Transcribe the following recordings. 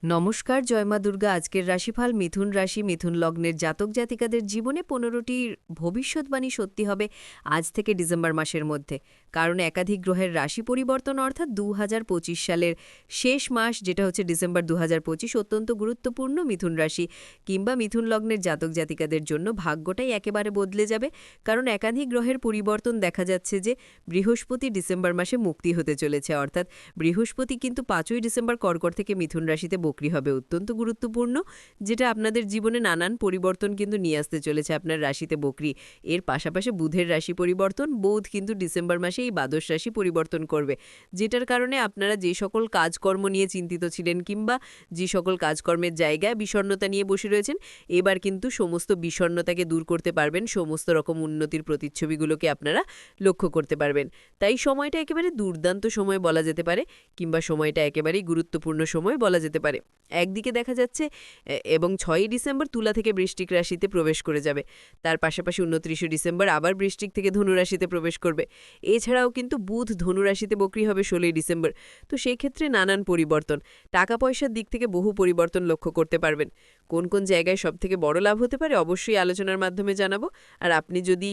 নমস্কার, জয় মা দুর্গা। আজকের রাশিফল মিথুন রাশি, মিথুন লগ্নের জাতক জাতিকাদের জীবনে ১৫টি ভবিষ্যৎবাণী সত্যি হবে আজ থেকে ডিসেম্বর মাসের মধ্যে। কারণ একাধিক গ্রহের রাশি পরিবর্তন অর্থাৎ ২০২৫ সালের শেষ মাস, যেটা হচ্ছে ডিসেম্বর ২০২৫, অত্যন্ত গুরুত্বপূর্ণ মিথুন রাশি কিংবা মিথুন লগ্নের জাতক জাতিকাদের জন্য ভাগ্যটাই একেবারে বদলে যাবে। কারণ একাধিক গ্রহের পরিবর্তন দেখা যাচ্ছে যে বৃহস্পতি ডিসেম্বর মাসে মুক্তি হতে চলেছে, অর্থাৎ বৃহস্পতি কিন্তু ৫ই ডিসেম্বর কর্কট থেকে মিথুন রাশিতে বকরি হবে। অত্যন্ত গুরুত্বপূর্ণ, যেটা আপনাদের জীবনে নানান পরিবর্তন কিন্তু নিয়ে আসতে চলেছে আপনার রাশিতে বকরি। এর পাশাপাশি বুধের রাশি পরিবর্তন, বুধ কিন্তু ডিসেম্বর মাসে এই দ্বাদশ রাশি পরিবর্তন করবে, যেটার কারণে আপনারা যে সকল কাজকর্ম নিয়ে চিন্তিত ছিলেন কিংবা যে সকল কাজকর্মের জায়গায় বিষণ্ণতা নিয়ে বসে রয়েছেন, এবার কিন্তু সমস্ত বিষণ্ণতাকে দূর করতে পারবেন, সমস্ত রকম উন্নতির প্রতিচ্ছবিগুলোকে আপনারা লক্ষ্য করতে পারবেন। তাই সময়টা একেবারে দুর্দান্ত সময় বলা যেতে পারে, কিংবা সময়টা একেবারেই গুরুত্বপূর্ণ সময় বলা যেতে পারে। একদিকে দেখা যাচ্ছে এবং ৬ই ডিসেম্বর তুলা থেকে বৃশ্চিক রাশিতে প্রবেশ করে যাবে, তার পাশাপাশি ২৯শে ডিসেম্বর আবার বৃশ্চিক থেকে ধনু রাশিতে প্রবেশ করবে। এছাড়াও কিন্তু বুধ ধনু রাশিতে বকরি হবে ১৬ই ডিসেম্বর। তো সেক্ষেত্রে নানান পরিবর্তন, টাকা পয়সার দিক থেকে বহু পরিবর্তন লক্ষ্য করতে পারবেন। কোন কোন জায়গায় সবথেকে বড় লাভ হতে পারে অবশ্যই আলোচনার মাধ্যমে জানাবো। আর আপনি যদি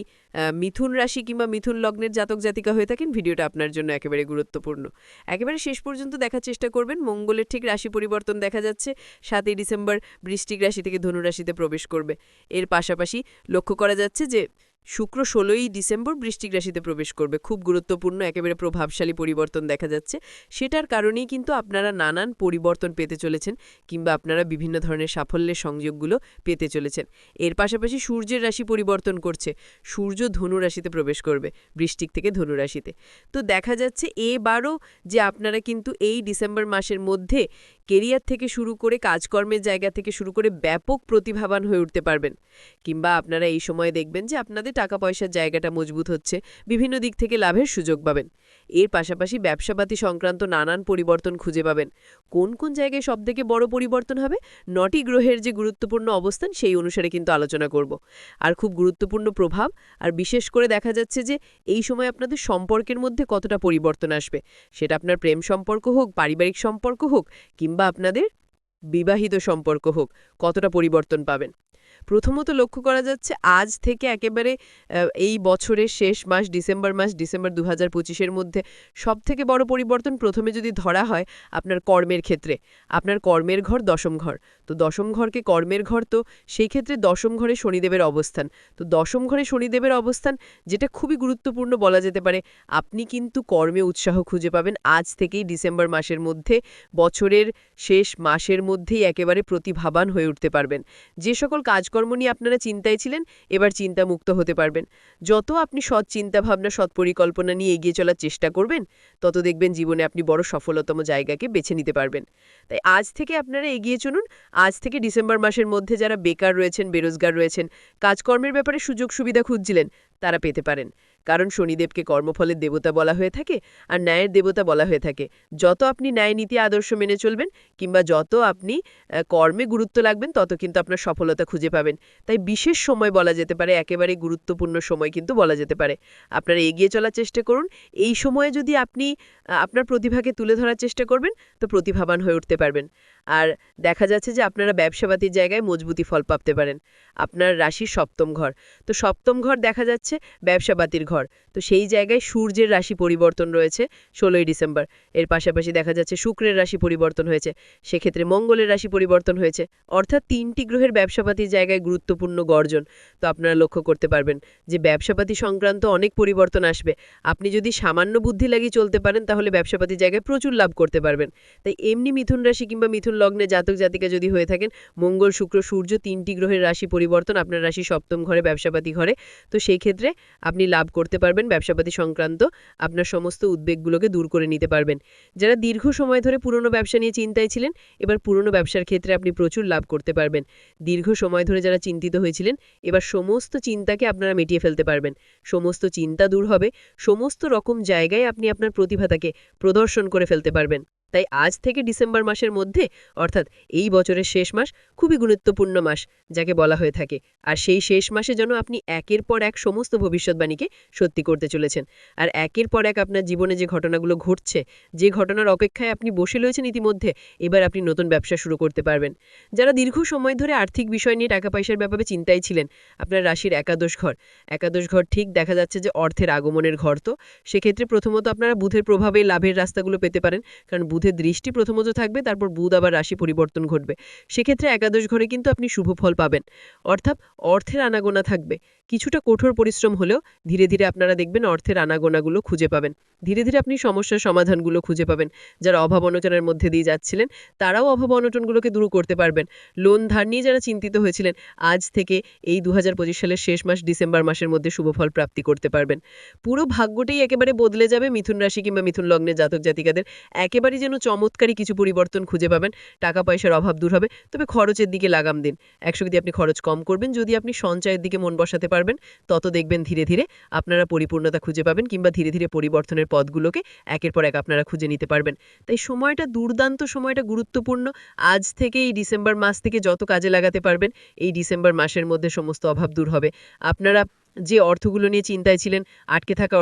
মিথুন রাশি কিংবা মিথুন লগ্নের জাতক জাতিকা হয়ে থাকেন, ভিডিওটা আপনার জন্য একেবারে গুরুত্বপূর্ণ। একেবারে শেষ পর্যন্ত দেখার চেষ্টা করবেন। মঙ্গলের ঠিক রাশি পরিবর্তন দেখা যাচ্ছে, ৭ই ডিসেম্বর বৃশ্চিক রাশি থেকে ধনু রাশিতে প্রবেশ করবে। এর পাশাপাশি লক্ষ্য করা যাচ্ছে যে শুক্র ১৬ই ডিসেম্বর বৃশ্চিক রাশিতে প্রবেশ করবে। খুব গুরুত্বপূর্ণ, একেবারে প্রভাবশালী পরিবর্তন দেখা যাচ্ছে। সেটার কারণেই কিন্তু আপনারা নানান পরিবর্তন পেতে চলেছেন, কিংবা আপনারা বিভিন্ন ধরনের সাফল্যের সংযোগগুলো পেতে চলেছেন। এর পাশাপাশি সূর্যের রাশি পরিবর্তন করছে, সূর্য ধনু রাশিতে প্রবেশ করবে বৃশ্চিক থেকে ধনু রাশিতে। তো দেখা যাচ্ছে এবারও যে আপনারা কিন্তু এই ডিসেম্বর মাসের মধ্যে কেরিয়ার থেকে শুরু করে কাজকর্মের জায়গা থেকে শুরু করে ব্যাপক প্রতিভাবান হয়ে উঠতে পারবেন, কিংবা আপনারা এই সময় দেখবেন যে আপনাদের টাকা পয়সার জায়গাটা মজবুত হচ্ছে, বিভিন্ন দিক থেকে লাভের সুযোগ পাবেন। এর পাশাপাশি ব্যবসাপাতি সংক্রান্ত নানান পরিবর্তন খুঁজে পাবেন। কোন কোন জায়গায় সবথেকে বড় পরিবর্তন হবে, ৯টি গ্রহের যে গুরুত্বপূর্ণ অবস্থান সেই অনুসারে কিন্তু আলোচনা করব। আর খুব গুরুত্বপূর্ণ প্রভাব, আর বিশেষ করে দেখা যাচ্ছে যে এই সময় আপনাদের সম্পর্কের মধ্যে কতটা পরিবর্তন আসবে, সেটা আপনার প্রেম সম্পর্ক হোক, পারিবারিক সম্পর্ক হোক, কিংবা আপনাদের বিবাহিত সম্পর্ক হোক, কতটা পরিবর্তন পাবেন। প্রথমত লক্ষ্য করা যাচ্ছে আজ থেকে একেবারে এই বছরের শেষ মাস ডিসেম্বর মাস, ডিসেম্বর ২০২৫-এর মধ্যে সবথেকে বড় পরিবর্তন প্রথমে যদি ধরা হয় আপনার কর্মের ক্ষেত্রে। আপনার কর্মের ঘর দশম ঘর, তো দশম ঘরকে কর্মের ঘর, তো সেই ক্ষেত্রে দশম ঘরে শনিদেবের অবস্থান। তো দশম ঘরে শনিদেবের অবস্থান, যেটা খুবই গুরুত্বপূর্ণ বলা যেতে পারে। আপনি কিন্তু কর্মে উৎসাহ খুঁজে পাবেন আজ থেকেই ডিসেম্বর মাসের মধ্যে, বছরের শেষ মাসের মধ্যেই একেবারে প্রতিভাবান হয়ে উঠতে পারবেন। যে সকল কাজকর্ম নিয়ে আপনারা চিন্তায় ছিলেন, এবার চিন্তামুক্ত হতে পারবেন। যত আপনি সৎ চিন্তাভাবনা, সৎ পরিকল্পনা নিয়ে এগিয়ে চলার চেষ্টা করবেন, তত দেখবেন জীবনে আপনি বড় সফলতম জায়গাকে বেছে নিতে পারবেন। তাই আজ থেকে আপনারা এগিয়ে চলুন। আজ থেকে ডিসেম্বর মাসের মধ্যে যারা বেকার রয়েছেন, বেরোজগার রয়েছেন, কাজকর্মের ব্যাপারে সুযোগ সুবিধা খুঁজছিলেন, তারা পেতে পারেন। কারণ শনিদেবকে কর্মফলের দেবতা বলা হয়ে থাকে, আর ন্যায়ের দেবতা বলা হয়ে থাকে। যত আপনি ন্যায় নীতি আদর্শ মেনে চলবেন, কিংবা যত আপনি কর্মে গুরুত্ব লাগবেন, তত কিন্তু আপনার সফলতা খুঁজে পাবেন। তাই বিশেষ সময় বলা যেতে পারে, একেবারে গুরুত্বপূর্ণ সময় কিন্তু বলা যেতে পারে। আপনারা এগিয়ে চলার চেষ্টা করুন। এই সময়ে যদি আপনি আপনার প্রতিভাকে তুলে ধরার চেষ্টা করবেন, তো প্রতিভাবান হয়ে উঠতে পারবেন। আর দেখা যাচ্ছে যে আপনারা ব্যবসাপাতির জায়গায় মজবুতি ফল পাতে পারেন। আপনার রাশির সপ্তম ঘর, তো সপ্তম ঘর দেখা যাচ্ছে ব্যবসাপাতির ঘর। তো সেই জায়গায় সূর্যের রাশি পরিবর্তন রয়েছে ১৬ই ডিসেম্বর। এর পাশাপাশি দেখা যাচ্ছে শুক্রের রাশি পরিবর্তন হয়েছে, সেক্ষেত্রে মঙ্গলের রাশি পরিবর্তন হয়েছে, অর্থাৎ ৩টি গ্রহের ব্যবসাপাতির জায়গায় গুরুত্বপূর্ণ গর্জন। তো আপনারা লক্ষ্য করতে পারবেন যে ব্যবসাপাতি সংক্রান্ত অনেক পরিবর্তন আসবে। আপনি যদি সামান্য বুদ্ধি লাগিয়ে চলতে পারেন, তাহলে ব্যবসাপাতির জায়গায় প্রচুর লাভ করতে পারবেন। তাই এমনি মিথুন রাশি কিংবা মিথুন লগ্নে জাতক জাতিকা যদি হয়ে থাকেন, মঙ্গল শুক্র সূর্য ৩টি গ্রহের রাশি পরিবর্তন আপনার রাশি সপ্তম ঘরে, ব্যবসাপাতি ঘরে, তো সেই ক্ষেত্রে আপনি লাভ করতে পারবেন। ব্যবসাপাতি সংক্রান্ত আপনার সমস্ত উদ্বেগগুলোকে দূর করে নিতে পারবেন। যারা দীর্ঘ সময় ধরে পুরনো ব্যবসা নিয়ে চিন্তায় ছিলেন, এবার পুরনো ব্যবসার ক্ষেত্রে আপনি প্রচুর লাভ করতে পারবেন। দীর্ঘ সময় ধরে যারা চিন্তিত হয়েছিলেন, এবার সমস্ত চিন্তাকে আপনারা মিটিয়ে ফেলতে পারবেন। সমস্ত চিন্তা দূর হবে, সমস্ত রকম জায়গায় আপনি আপনার প্রতিভাটাকে প্রদর্শন করে ফেলতে পারবেন। তাই আজ থেকে ডিসেম্বর মাসের মধ্যে অর্থাৎ এই বছরের শেষ মাস খুবই গুরুত্বপূর্ণ মাস যাকে বলা হয়ে থাকে। আর সেই শেষ মাসে যেন আপনি একের পর এক সমস্ত ভবিষ্যৎবাণীকে সত্যি করতে চলেছেন। আর একের পর এক আপনার জীবনে যে ঘটনাগুলো ঘটছে, যে ঘটনার অপেক্ষায় আপনি বসে রয়েছেন ইতিমধ্যে, এবার আপনি নতুন ব্যবসা শুরু করতে পারবেন। যারা দীর্ঘ সময় ধরে আর্থিক বিষয় নিয়ে টাকা পয়সার ব্যাপারে চিন্তায় ছিলেন, আপনার রাশির একাদশ ঘর ঠিক দেখা যাচ্ছে যে অর্থের আগমনের ঘর। তো সেক্ষেত্রে প্রথমত আপনারা বুধের প্রভাবে লাভের রাস্তাগুলো পেতে পারেন, কারণ বুধের দৃষ্টি প্রথমত থাকবে, তারপর বুধ আবার রাশি পরিবর্তন ঘটবে। সেক্ষেত্রে একাদশ ঘরে কিন্তু আপনি শুভ ফল পাবেন, অর্থাৎ অর্থের আনাগোনা থাকবে। কিছুটা কঠোর পরিশ্রম হলেও ধীরে ধীরে আপনারা দেখবেন অর্থের আনাগোনাগুলো খুঁজে পাবেন। ধীরে ধীরে আপনি সমস্যার সমাধানগুলো খুঁজে পাবেন। যারা অভাব অনটনের মধ্যে দিয়ে যাচ্ছিলেন, তারাও অভাব অনটনগুলোকে দূর করতে পারবেন। লোন ধার নিয়ে যারা চিন্তিত হয়েছিলেন, আজ থেকে এই 2025 সালের শেষ মাস ডিসেম্বর মাসের মধ্যে শুভ ফল প্রাপ্তি করতে পারবেন। পুরো ভাগ্যটাই একেবারে বদলে যাবে মিথুন রাশি কিংবা মিথুন লগ্নের জাতক জাতিকাদের। একেবারেই যেন চমৎকারী কিছু পরিবর্তন খুঁজে পাবেন। টাকা পয়সার অভাব দূর হবে, তবে খরচের দিকে লাগাম দিন। 100 আপনি খরচ কম করবেন, যদি আপনি সঞ্চয়ের দিকে মন বসাতে পারবেন, তত দেখবেন ধীরে ধীরে আপনারা পরিপূর্ণতা খুঁজে পাবেন, কিংবা ধীরে ধীরে পরিবর্তনের পথগুলোকে একের পর এক আপনারা খুঁজে নিতে পারবেন। তাই সময়টা দুর্দান্ত, সময়টা গুরুত্বপূর্ণ। আজ থেকে এই ডিসেম্বর মাস থেকে যত কাজে লাগাতে পারবেন, এই ডিসেম্বর মাসের মধ্যে সমস্ত অভাব দূর হবে। আপনারা যে অর্থগুলো নিয়ে চিন্তায় ছিলেন, আটকে থাকা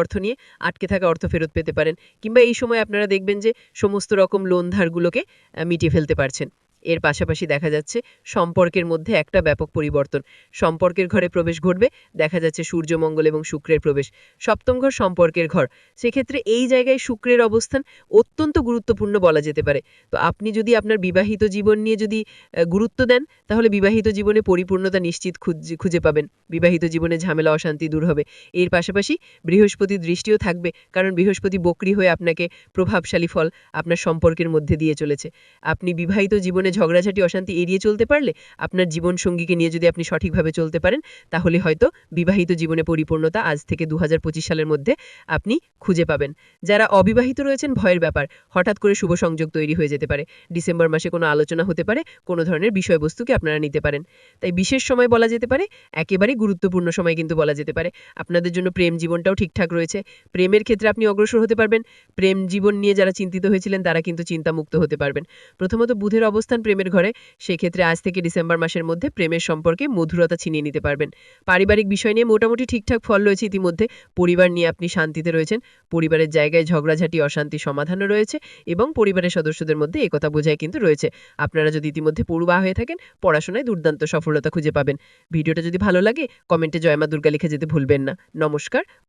অর্থ ফেরত পেতে পারেন, কিংবা এই সময় আপনারা দেখবেন যে সমস্ত রকম লোন ধারগুলোকে মিটিয়ে ফেলতে পারছেন। এর পাশাপাশি দেখা যাচ্ছে সম্পর্কের মধ্যে একটা ব্যাপক পরিবর্তন। সম্পর্কের ঘরে প্রবেশ ঘটবে, দেখা যাচ্ছে সূর্য, মঙ্গল এবং শুক্রের প্রবেশ। সপ্তম ঘর সম্পর্কের ঘর, সেক্ষেত্রে এই জায়গায় শুক্রের অবস্থান অত্যন্ত গুরুত্বপূর্ণ বলা যেতে পারে। তো আপনি যদি আপনার বিবাহিত জীবন নিয়ে যদি গুরুত্ব দেন, তাহলে বিবাহিত জীবনে পরিপূর্ণতা নিশ্চিত খুঁজে পাবেন। বিবাহিত জীবনে ঝামেলা অশান্তি দূর হবে। এর পাশাপাশি বৃহস্পতির দৃষ্টিও থাকবে, কারণ বৃহস্পতি বক্রী হয়ে আপনাকে প্রভাবশালী ফল আপনার সম্পর্কের মধ্যে দিয়ে চলেছে। আপনি বিবাহিত জীবনে ঝগড়াঝাটি অশান্তি এড়িয়ে চলতে পারলে, আপনার জীবনসঙ্গীকে নিয়ে যদি আপনি সঠিকভাবে চলতে পারেন, তাহলে হয়তো বিবাহিত জীবনে পরিপূর্ণতা আজ থেকে 2025 সালের মধ্যে আপনি খুঁজে পাবেন। যারা অবিবাহিত রয়েছেন, ভয়ের ব্যাপার, হঠাৎ করে শুভ সংযোগ তৈরি হয়ে যেতে পারে। ডিসেম্বর মাসে কোনো আলোচনা হতে পারে, কোনো ধরনের বিষয়বস্তুকে আপনারা নিতে পারেন। তাই বিশেষ সময় বলা যেতে পারে, একেবারেই গুরুত্বপূর্ণ সময় কিন্তু বলা যেতে পারে। আপনাদের জন্য প্রেম জীবনটাও ঠিকঠাক রয়েছে। প্রেমের ক্ষেত্রে আপনি অগ্রসর হতে পারবেন। প্রেম জীবন নিয়ে যারা চিন্তিত হয়েছিলেন, তারা কিন্তু চিন্তামুক্ত হতে পারবেন। প্রথমত বুধের অবস্থান প্রেমের ঘরে, সেক্ষেত্রে আজ থেকে ডিসেম্বর মাসের মধ্যে প্রেমের সম্পর্কে মধুরতা ছিনিয়ে নিতে পারবেন। পারিবারিক বিষয় নিয়ে মোটামুটি ঠিকঠাক ফল রয়েছে ইতিমধ্যে। পরিবার নিয়ে আপনি শান্তিতে রয়েছেন। পরিবারের জায়গায় ঝগড়াঝাটি অশান্তি সমাধানও রয়েছে, এবং পরিবারের সদস্যদের মধ্যে একতা বোঝাই কিন্তু রয়েছে। আপনারা যদি ইতিমধ্যে পড়ুয়া হয়ে থাকেন, পড়াশোনায় দুর্দান্ত সফলতা খুঁজে পাবেন। ভিডিওটা যদি ভালো লাগে, কমেন্টে জয় মা দুর্গা লিখে যেতে ভুলবেন না। নমস্কার।